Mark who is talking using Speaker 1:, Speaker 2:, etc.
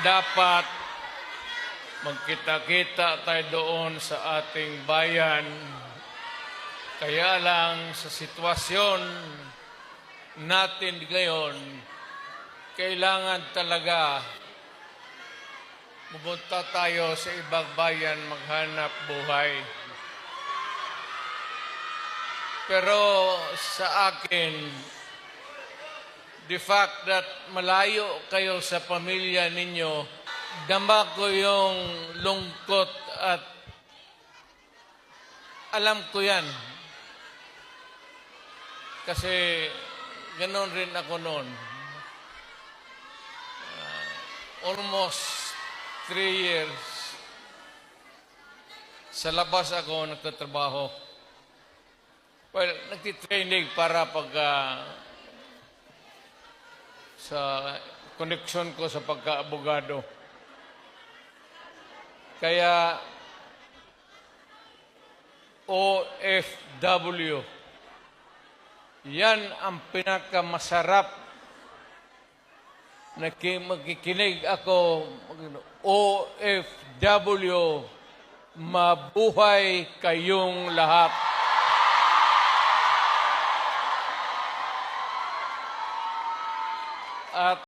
Speaker 1: dapat magkita-kita tayo doon sa ating bayan. Kaya lang sa sitwasyon natin ngayon, kailangan talaga pumunta tayo sa ibang bayan maghanap buhay. Pero sa akin, the fact that malayo kayo sa pamilya ninyo, dama ko yung lungkot at alam ko yan. Kasi ganoon rin ako noon. Almost 3 years sa labas ako nagtatrabaho. Well, nagtitraining para pag sa connection ko sa pagka-abogado. Kaya OFW, yan ang pinakamasarap na magkikinig ako. OFW, mabuhay kayong lahat. At